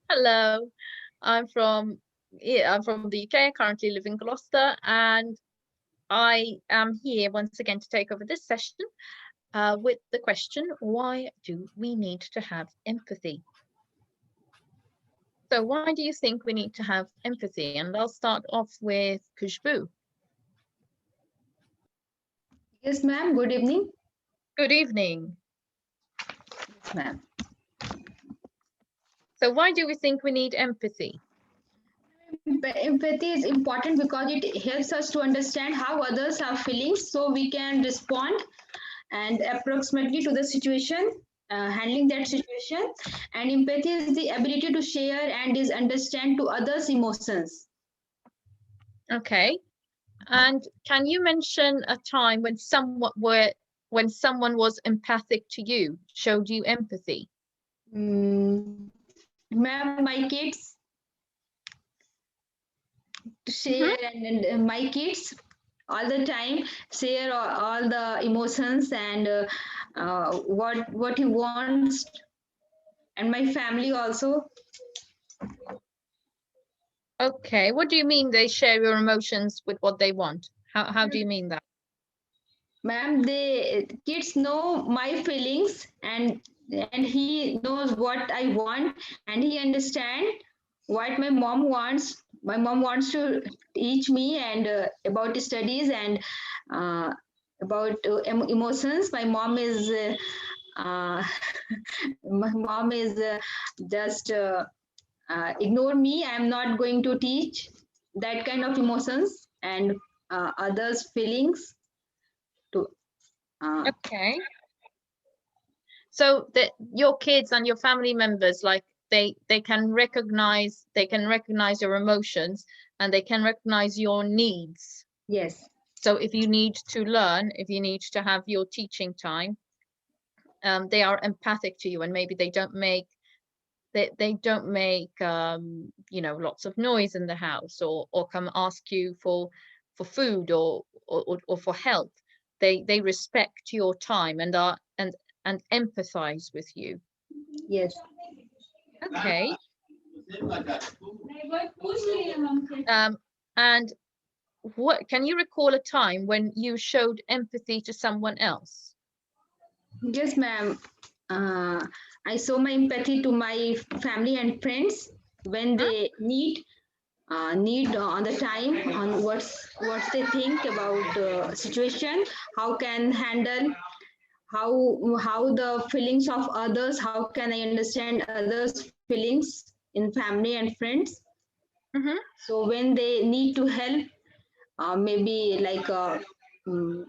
Hello, I'm from the UK. I currently live in Gloucester, and I am here once again to take over this session with the question: why do we need to have empathy? So, why do you think we need to have empathy? And I'll start off with Kushbu. Yes, ma'am. Good evening. Good evening. Yes, ma'am. So, why do we think we need empathy? Empathy is important because it helps us to understand how others have feelings so we can respond and approximately to the situation, handling that situation. And empathy is the ability to share and is understand to others' emotions. Okay. And can you mention a time when someone was empathic to you, showed you empathy? Ma'am, my kids share and my kids all the time share all the emotions and what he wants, and my family also. Okay, what do you mean they share your emotions with what they want? How do you mean that? Ma'am, the kids know my feelings and he knows what I want and he understand what my mom wants. My mom wants to teach me and about studies and uh, about emotions. My mom is uh, my mom is just ignore me. I'm not going to teach that kind of emotions and others feelings to Okay. So that your kids and your family members, like they can recognize your emotions and they can recognize your needs. yes. So if you need to learn, if you need to have your teaching time, they are empathic to you, and maybe they don't make lots of noise in the house, or come ask you for food or for help. They respect your time and are and empathize with you. Yes. Okay. And what can you recall a time when you showed empathy to someone else? Yes, ma'am. Uh, I show my empathy to my family and friends when Huh? they need on the time on what they think about situation, how can handle, how the feelings of others, how can I understand others' feelings in family and friends. Mm-hmm. So when they need to help, maybe like mm,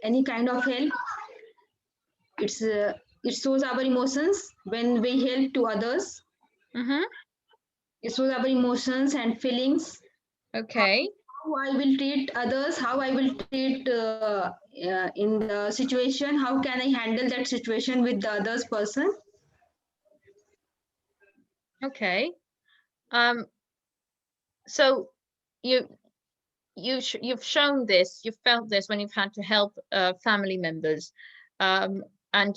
any kind of help, it's it shows our emotions when we help to others. Mm-hmm. It shows our emotions and feelings. Okay. How I will treat others, how I will treat in the situation, how can I handle that situation with the others person. Okay. Um, so you you've shown this, you've felt this when you've had to help family members, and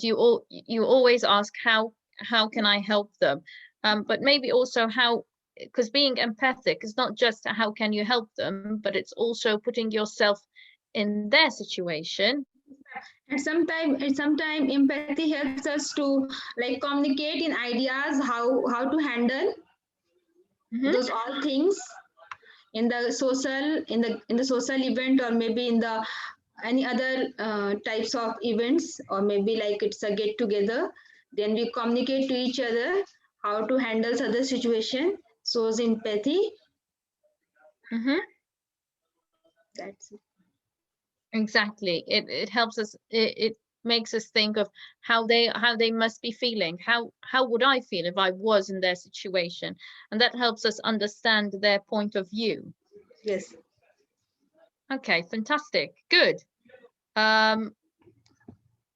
you always ask how can I help them, but maybe also how, because being empathic is not just how can you help them, but it's also putting yourself in their situation. And sometime empathy helps us to like communicate in ideas how to handle Hmm. those all things in the social event, or maybe in the any other types of events, or maybe like it's a get together, then we communicate to each other how to handle other situation, shows empathy. Hmm. That's it. Exactly. It helps us. It makes us think of how they must be feeling. How would I feel if I was in their situation? And that helps us understand their point of view. Yes. Okay, fantastic. Good. Um,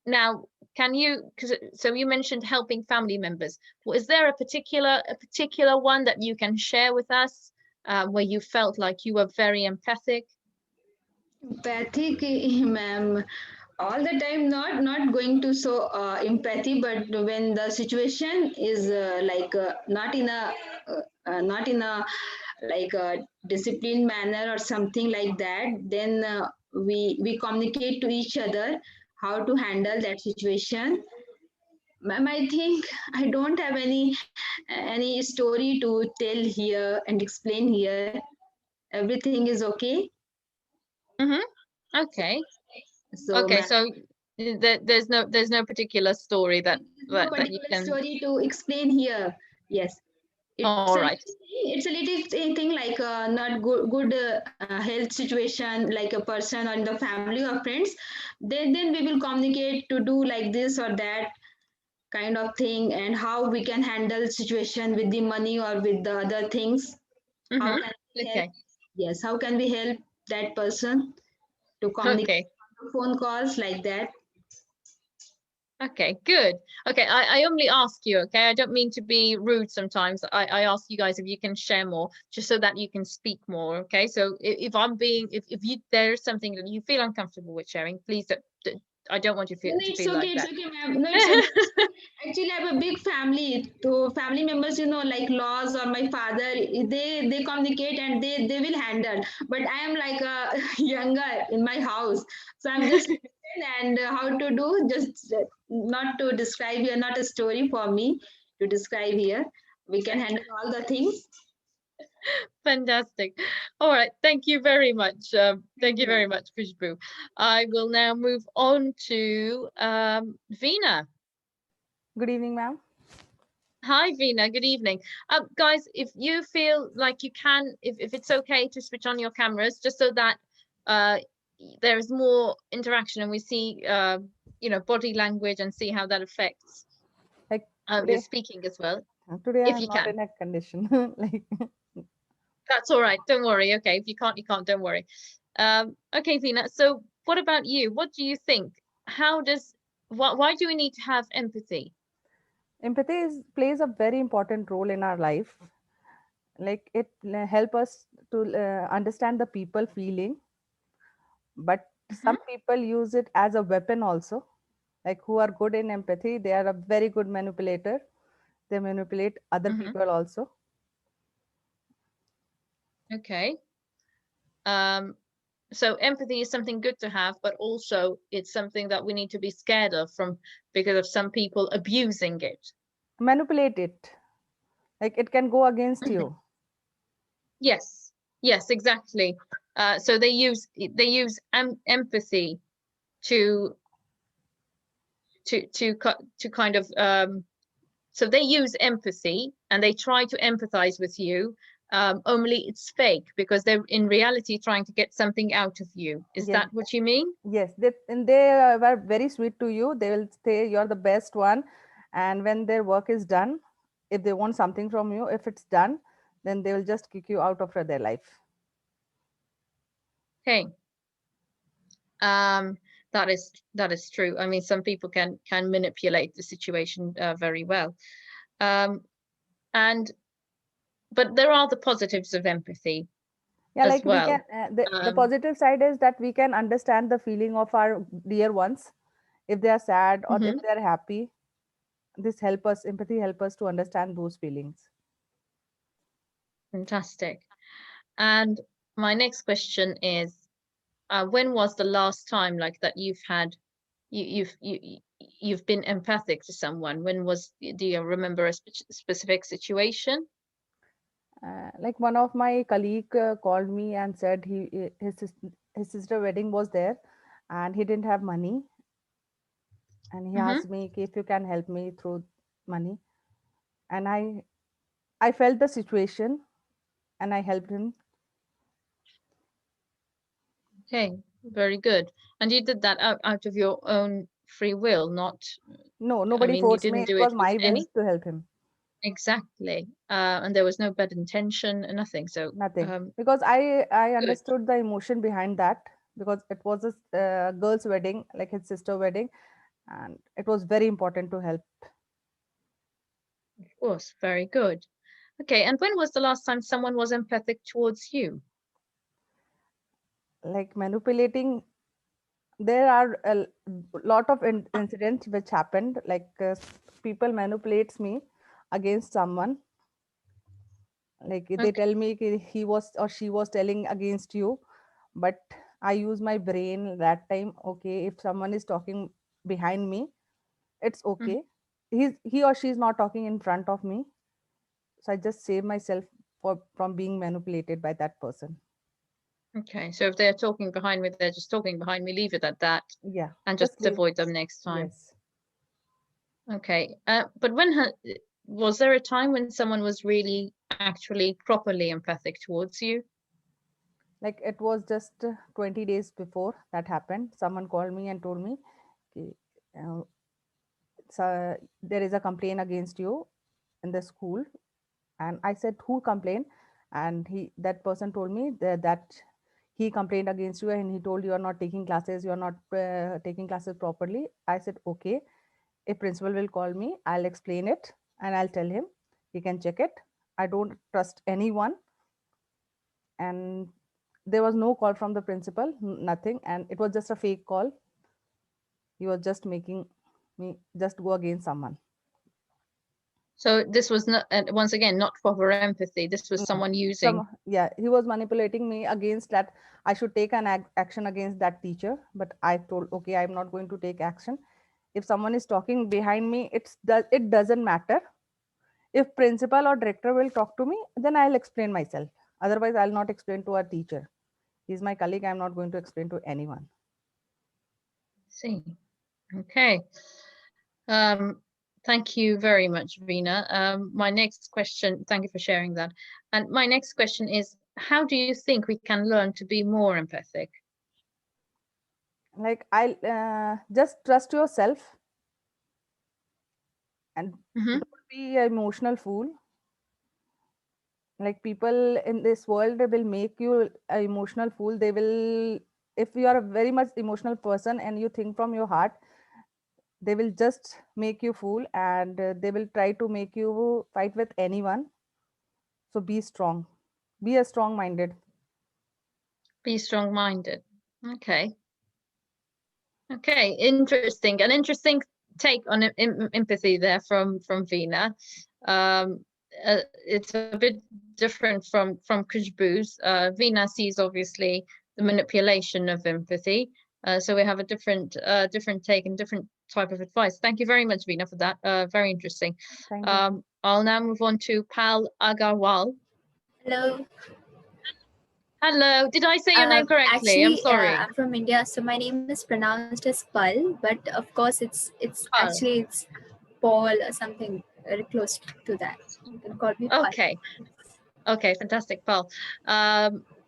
Now, can you, because so you mentioned helping family members. Well, is there a particular one that you can share with us, where you felt like you were very empathic? Empathic, ma'am. all the time, not going to show empathy, but when the situation is not in a like a disciplined manner or something like that, then we communicate to each other how to handle that situation. Ma'am, I think I don't have any story to tell here and explain here. Everything is okay. Mm-hmm. Okay. So, Okay. ma'am, So there's no particular story there's no that you particular can. story to explain here. Yes, All right. it's a little thing like not good health situation, like a person or in the family or friends. Then we will communicate to do like this or that kind of thing, and how we can handle situation with the money or with the other things. How Mm-hmm. can we help? Okay. Yes, how can we help that person to communicate Okay. on phone calls like that? Okay, good. Okay, I only ask you, okay? I don't mean to be rude sometimes. I ask you guys if you can share more, just so that you can speak more, okay? So if I'm being, if you, there's something that you feel uncomfortable with sharing, please I don't want you No, to it's feel like okay. It's that. okay, ma'am. No, it's okay. Actually, I have a big family. So family members, like laws or my father, they communicate and they will handle. But I am like a younger in my house, so I'm just and how to do, just not to describe here, not a story for me to describe here. We can handle all the things. Fantastic. All right, thank you very much. Thank Thank you, you ma'am. very much, Khushbu. I will now move on to Veena. Good evening, ma'am. Hi, Veena. Good evening. Guys, if you feel like you can, if it's okay to switch on your cameras, just so that uh, there's more interaction and we see, body language and see how that affects Like your today, speaking as well, today if I'm you not can. in a condition. Like That's all right. Don't worry. Okay, if you can't, you can't. Don't worry. Okay, Veena. So, what about you? What do you think? How does why do we need to have empathy? empathy plays a very important role in our life. Like it help us to understand the people feeling, but Hmm. some people use it as a weapon also. Like who are good in empathy, they are a very good manipulator. They manipulate other Hmm. people also. Okay. Um, so empathy is something good to have, but also it's something that we need to be scared of from because of some people abusing it. Manipulate it. Like it can go against Mhm. you. Yes, yes, exactly. So they use empathy to to kind of so they use empathy and they try to empathize with you. Only it's fake because they're in reality trying to get something out of you. Is Yes, that what you mean? yes, they were very sweet to you. They will say you're the best one, and when their work is done, if they want something from you, if it's done, then they will just kick you out of their life. Okay. Um, that is true. I mean, some people can manipulate the situation very well. Um, and but there are the positives of empathy Yeah, as like we can. well. The Um, positive side is that we can understand the feeling of our dear ones, if they are sad or if mhm, they are happy. This help us. Empathy help us to understand those feelings. fantastic. And my next question is, when was the last time like that you've had you've been empathic to someone? When was do you remember a specific situation? Like one of my colleague called me and said his sister wedding was there, and he didn't have money, and he Hmm. asked me if you can help me through money, and I felt the situation, and I helped him. Okay, very good. And you did that out of your own free will, not, No, I nobody mean, you forced me. didn't It do it was with my will any, to help him. exactly. And there was no bad intention and nothing. So, Nothing, because I good, understood the emotion behind that, because it was a girl's wedding, like his sister wedding, and it was very important to help. of course, very good. Okay, and when was the last time someone was empathic towards you? Like manipulating, There are a lot of incidents which happened, like people manipulates me against someone, like they Okay. tell me कि he was or she was telling against you, but I use my brain that time. Okay, if someone is talking behind me, it's Mhm. okay. He or she is not talking in front of me, so I just save myself from being manipulated by that person. Okay. So if they're talking behind me, they're just talking behind me. Leave it at that, Yeah, and just just leave. avoid them next time. Yes. Okay. But was there a time when someone was really actually properly empathic towards you? Like it was just 20 days before that happened. Someone called me and told me, कि, uh, so there is a complaint against you in the school. And I said, who complained? And that person told me that he complained against you and he told you are not taking classes, you are not taking classes properly. I said, okay, if principal will call me, I'll explain it and I'll tell him, he can check it. I don't trust anyone. And there was no call from the principal, nothing, and it was just a fake call. He was just making me just go against someone. So this was not, once again, not proper empathy. This was No, someone using. yeah, he was manipulating me against that. I should take an action against that teacher, but I told, okay, I'm not going to take action. If someone is talking behind me, it doesn't matter. If principal or director will talk to me, then I'll explain myself. Otherwise, I'll not explain to our teacher. He's my colleague. I'm not going to explain to anyone. See. Okay. Um, thank you very much, Veena. My next question, thank you for sharing that. And my next question is, how do you think we can learn to be more empathic? Like I'll just trust yourself and Hmm. don't be an emotional fool. Like people in this world, they will make you an emotional fool. They will, if you are a very much emotional person and you think from your heart, they will just make you fool, and they will try to make you fight with anyone. So be strong, be a strong minded. Be strong-minded. Okay. Okay. Interesting. An interesting take on empathy there from Veena. Um, it's a bit different from Khushbu's. Veena sees obviously the manipulation of empathy. So we have a different take and different type of advice. Thank you very much, Veena, for that. Very interesting. Thank you. I'll now move on to Pal Agarwal. Hello. Hello. Did I say your name correctly? I'm Actually, sorry. I'm from India, so my name is pronounced as Pal, but of course Pal. it's Paul or something very close to that. You can call me Pal. Okay. Okay, fantastic, Paul.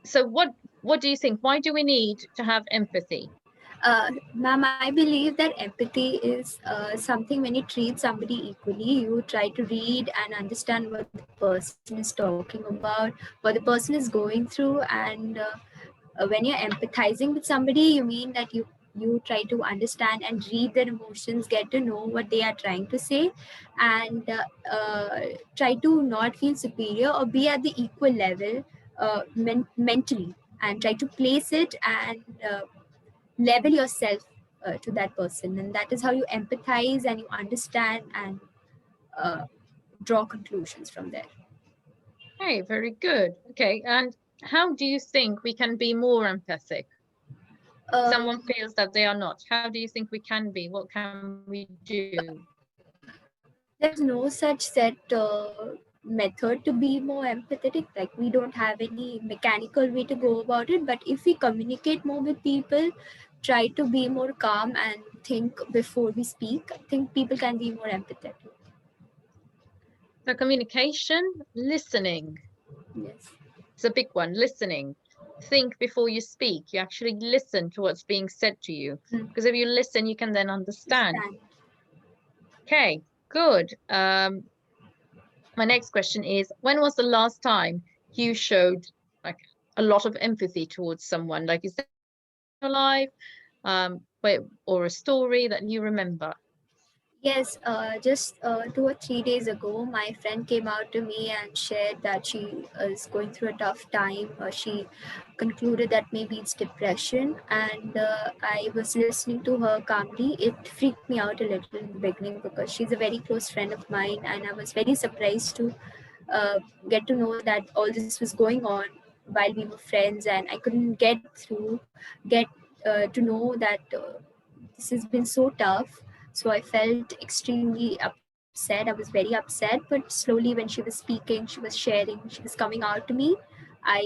So what do you think? Why do we need to have empathy? Ma'am, I believe that empathy is something when you treat somebody equally, you try to read and understand what the person is talking about, what the person is going through, and when you're empathizing with somebody, you mean that you try to understand and read their emotions, get to know what they are trying to say, and try to not feel superior or be at the equal level mentally, and try to place it and level yourself to that person, and that is how you empathize and you understand and uh, draw conclusions from there. Hey, very good. Okay, and how do you think we can be more empathic? Someone um, feels that they are not. How do you think we can be? What can we do? there's no such set method to be more empathetic. Like, we don't have any mechanical way to go about it, but if we communicate more with people, try to be more calm and think before we speak, I think people can be more empathetic. So communication, listening. Yes. It's a big one, listening. Think before you speak. You actually listen to what's being said to you. Because if you listen, you can then understand. Understand. Okay, good. My next question is, when was the last time you showed like a lot of empathy towards someone? Like, is there your life, or a story that you remember? Yes, just 2 or 3 days ago, my friend came out to me and shared that she is going through a tough time. She concluded that maybe it's depression, and I was listening to her calmly. It freaked me out a little in the beginning because she's a very close friend of mine, and I was very surprised to uh, get to know that all this was going on while we were friends, and I couldn't get to know that this has been so tough. So I felt extremely upset. I was very upset, but slowly, when she was speaking, she was sharing, she was coming out to me. I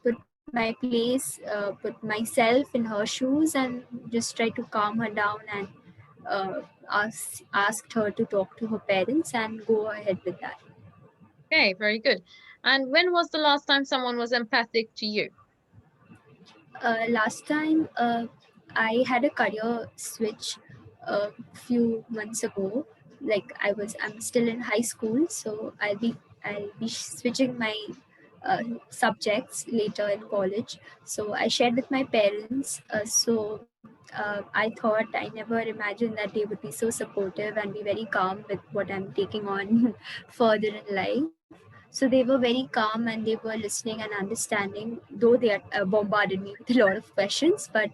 put my place, put myself in her shoes, and just tried to calm her down and asked her to talk to her parents and go ahead with that. Okay, very good. And when was the last time someone was empathic to you? Last time I had a career switch a few months ago. Like I'm still in high school, so I'll be switching my subjects later in college. So I shared with my parents. I thought, I never imagined that they would be so supportive and be very calm with what I'm taking on further in life. So they were very calm and they were listening and understanding, though they had bombarded me with a lot of questions. But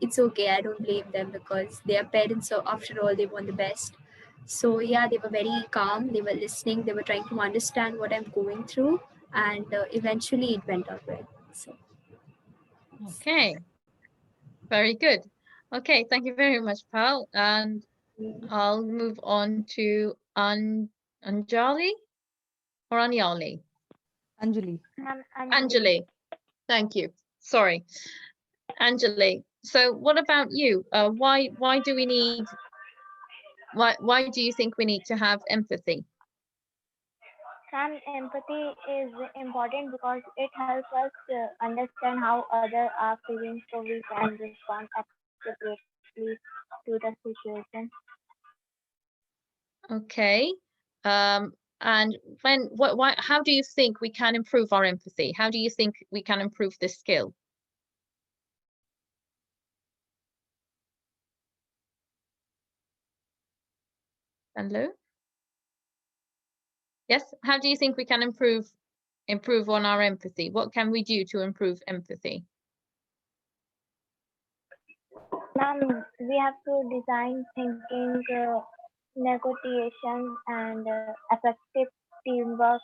it's okay. I don't blame them because they are parents. So after all, they want the best. So yeah, they were very calm. They were listening. They were trying to understand what I'm going through, and eventually it went out well. So Okay, very good. Okay, thank you very much, Pal. And I'll move on to Anjali or Anyali? Anjali. Anjali. Thank you. Sorry, Anjali. So what about you? Why do we need why do you think we need to have empathy? Sam, empathy is important because it helps us understand how others are feeling so we can respond appropriately to the situation. Okay. And why how do you think we can improve our empathy? How do you think we can improve this skill? Hello? Yes, how do you think we can improve on our empathy? What can we do to improve empathy? Ma'am, we have to design thinking, negotiation, and effective teamwork,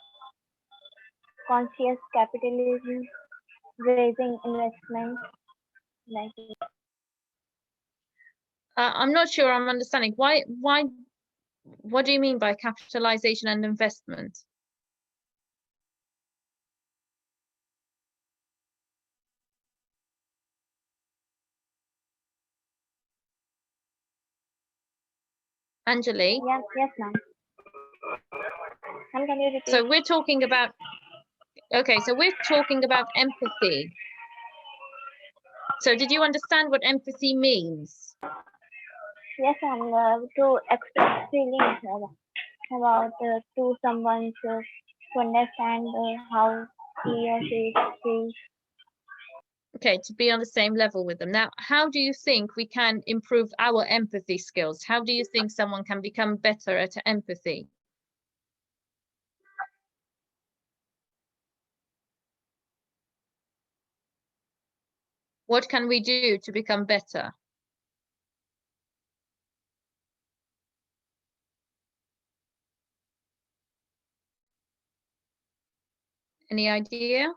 conscious capitalism, raising investment, like I'm not sure I'm understanding. Why what do you mean by capitalization and investment? Anjali? yes, ma'am. Ma'am, can you repeat? So we're talking about okay, so we're talking about empathy. So did you understand what empathy means? Yes, ma'am. To express feelings about to someone to understand how he or she feels. Okay, to be on the same level with them. Now, how do you think we can improve our empathy skills? How do you think someone can become better at empathy? What can we do to become better? Any idea?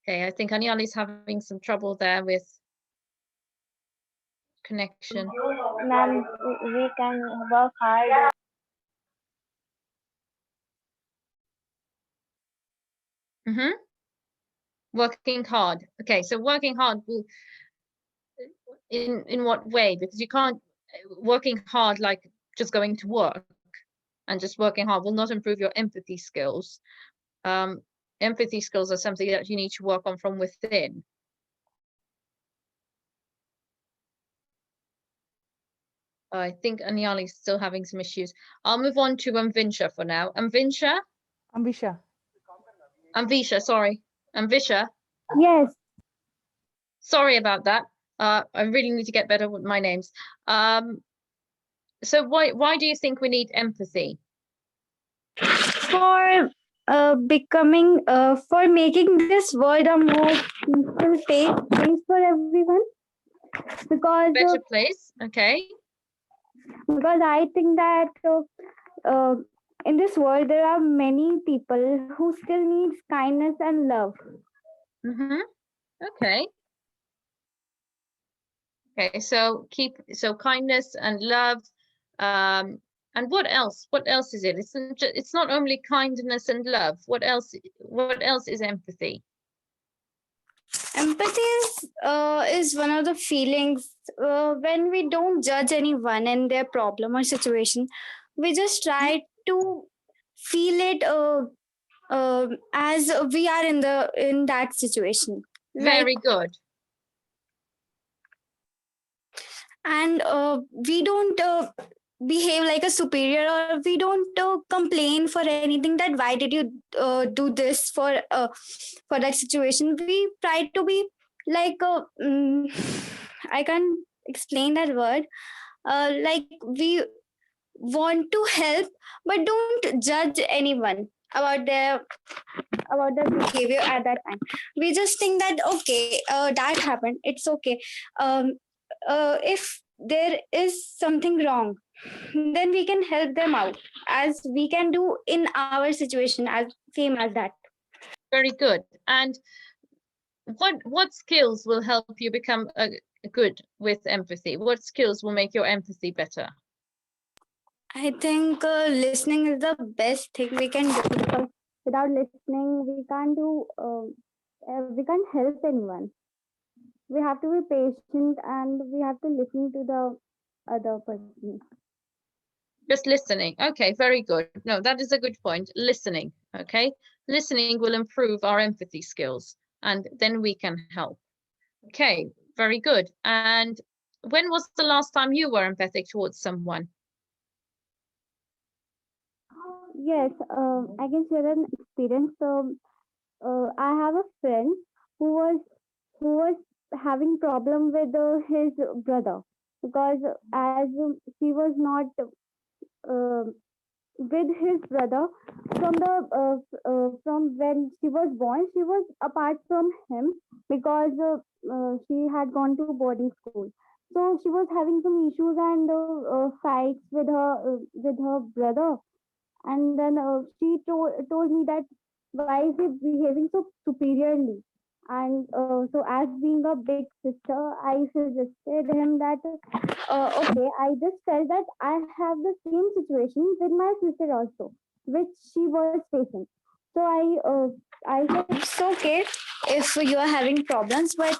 Okay, I think Anyali's having some trouble there with connection. Ma'am, we can work hard. Mm-hmm. Working hard. Okay, so working hard will in what way? Because you can't working hard like just going to work and just working hard will not improve your empathy skills. Empathy skills are something that you need to work on from within. I think Anyali's still having some issues. I'll move on to Amvinsha for now. Amvinsha? Ambisha. Amvisha, sorry. Amvisha? Yes, Sorry about that. I really need to get better with my names. So why do you think we need empathy? For for making this world a more peaceful place for everyone. Better place, okay. Because I think that in this world there are many people who still needs kindness and love. Mm-hmm. Okay. Okay, so kindness and love, and what else? What else is it? It's not only kindness and love. What else? What else is empathy? Empathy is one of the feelings when we don't judge anyone and their problem or situation. We just try to feel it as we are in that situation. Very good. And we don't behave like a superior, or we don't complain for anything that why did you do this for that situation. We try to be like I can't explain that word, like we want to help but don't judge anyone about their behavior at that time. We just think that okay, that happened, it's okay. If there is something wrong, then we can help them out as we can do in our situation as same as that. Very good. And what skills will help you become good with empathy? What skills will make your empathy better? I think listening is the best thing we can do, because without listening we can't help anyone. We have to be patient and we have to listen to the other person. Just listening. Okay, very good. No, that is a good point. Listening. Okay, listening will improve our empathy skills, and then we can help. Okay, very good. And when was the last time you were empathic towards someone? Yes, I can share an experience. So, I have a friend who was having problem with his brother, because as he was not uh, with his brother from when she was born. She was apart from him because she had gone to boarding school. So she was having some issues and fights with her brother. And then she told me that why is he behaving so superiorly. And so as being a big sister, I suggested him that okay, I just felt that I have the same situation with my sister also, which she was facing. So I said it's okay if you are having problems, but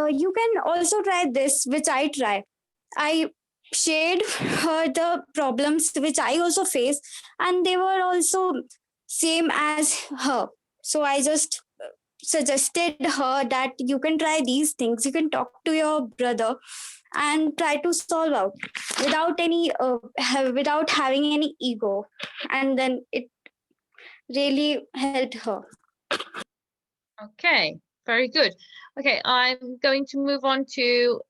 you can also try this which I try. I shared her the problems which I also face, and they were also same as her. So I just suggested her that you can try these things. You can talk to your brother and try to solve out without without having any ego, and then it really helped her. Okay, very good. Okay, I'm going to move on to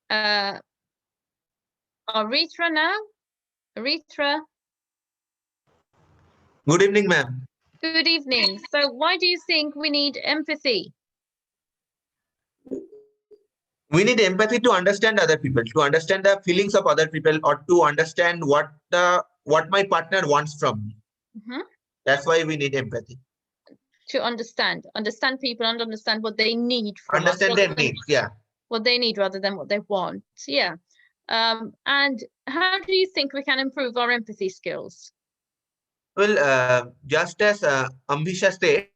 Aritra now. Aritra, Good evening, ma'am. good evening. So why do you think we need empathy? We need empathy to understand other people, to understand the feelings of other people, or to understand what my partner wants from me. Mhm. That's why we need empathy. To understand people and understand what they need from us. Understand their needs. Yeah. What they need rather than what they want. Yeah. And how do you think we can improve our empathy skills? Well, just as Ambisha said,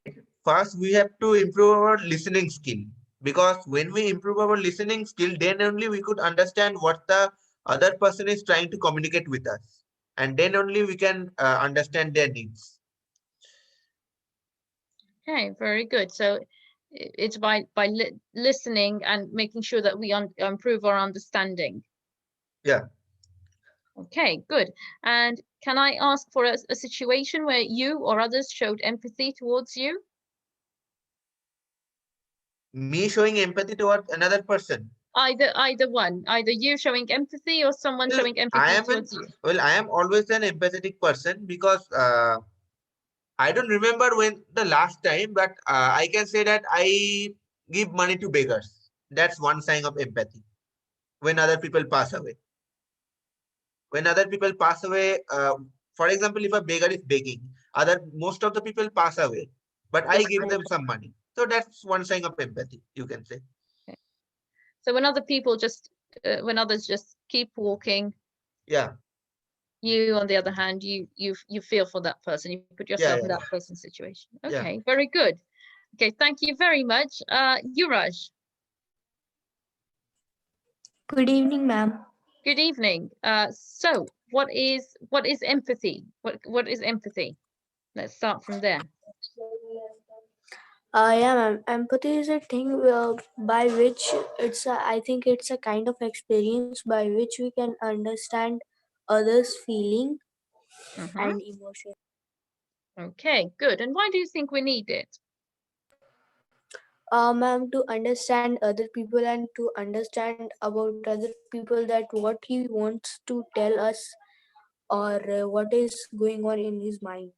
first we have to improve our listening skill, because when we improve our listening skill, then only we could understand what the other person is trying to communicate with us, and then only we can understand their needs. Okay, very good. So it's by listening and making sure that we improve our understanding. Yeah. Okay, good. And can I ask for a situation where you or others showed empathy towards you? Me showing empathy towards another person. Either one, either you showing empathy or someone Well, showing I empathy am an towards you. well, I am always an empathetic person because I don't remember when the last time, but I can say that I give money to beggars. That's one sign of empathy. When other people pass away, when other people pass away, for example, if a beggar is begging, other most of the people pass away, but I give them some money. So that's one sign of empathy, you can say. Okay. So when other people just when others just keep walking, Yeah, you on the other hand, you feel for that person, you put yeah, yourself in yeah, that person's situation. yeah. Okay, very good. Okay, thank you very much. Yuraj, Good evening, ma'am. good evening. So what is empathy? What is empathy? Let's start from there. Yeah, ma'am. Empathy is a thing by which I think it's a kind of experience by which we can understand others' feeling Mm-hmm. and emotion. Okay, good. And why do you think we need it? Ma'am, to understand other people and to understand about other people that what he wants to tell us or what is going on in his mind.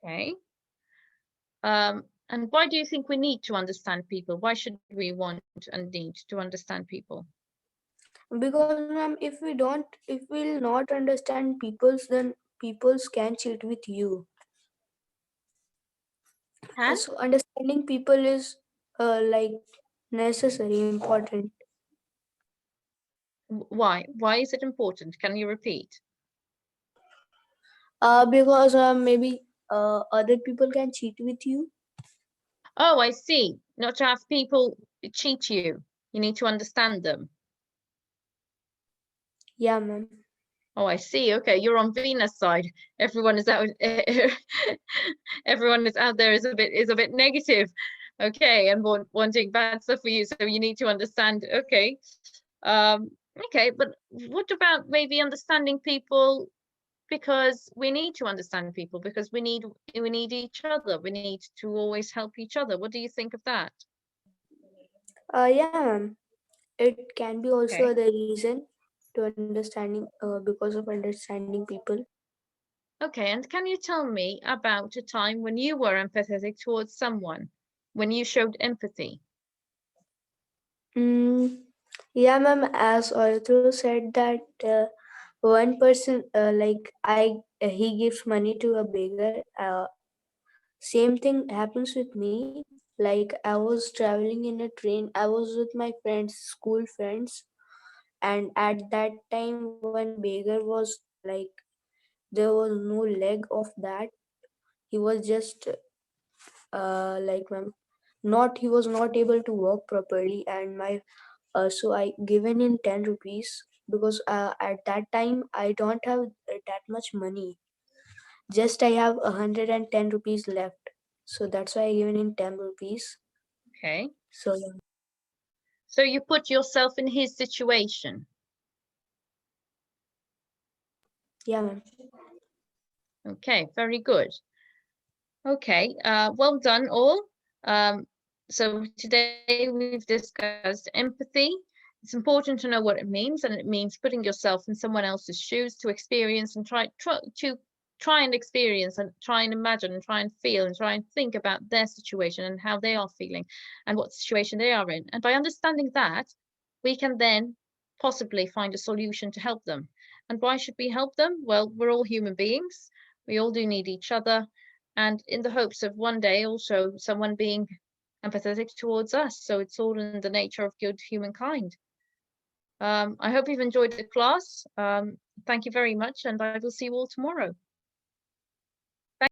Okay. And why do you think we need to understand people? Why should we want and need to understand people? Because, ma'am, if we'll not understand people's, then people's can cheat with you. And So understanding people is like necessary, important. why? Why is it important? Can you repeat? Because maybe other people can cheat with you. Oh, I see. Not to have people cheat you. You need to understand them. Yeah, ma'am. Oh, I see. Okay, you're on Venus side. Everyone is out. Everyone is out there is a bit negative. Okay, and wanting bad stuff for you. So you need to understand. Okay, um, okay. But what about maybe understanding people because we need to understand people because we need each other. We need to always help each other. What do you think of that? Yeah, ma'am. It can be also Okay. the reason to understanding because of understanding people. Okay, and can you tell me about a time when you were empathetic towards someone, when you showed empathy? Mm, yeah, ma'am. As Arthur said that one person like he gives money to a beggar. Same thing happens with me. Like I was traveling in a train. I was with my friends, school friends, and at that time one beggar was like there was no leg of that. He was just like not he was not able to walk properly, and my so I given in 10 rupees because at that time I don't have that much money. Just I have 110 rupees left. So that's why I given in 10 rupees. Okay. So yeah. So you put yourself in his situation. Yeah, ma'am. Okay, very good. Okay, well done all. So today we've discussed empathy. It's important to know what it means, and it means putting yourself in someone else's shoes to experience and try and experience and try and imagine and try and feel and try and think about their situation and how they are feeling and what situation they are in. And by understanding that, we can then possibly find a solution to help them. And why should we help them? Well, we're all human beings. We all do need each other, and in the hopes of one day also someone being empathetic towards us. So it's all in the nature of good humankind. I hope you've enjoyed the class. Thank you very much, and I will see you all tomorrow.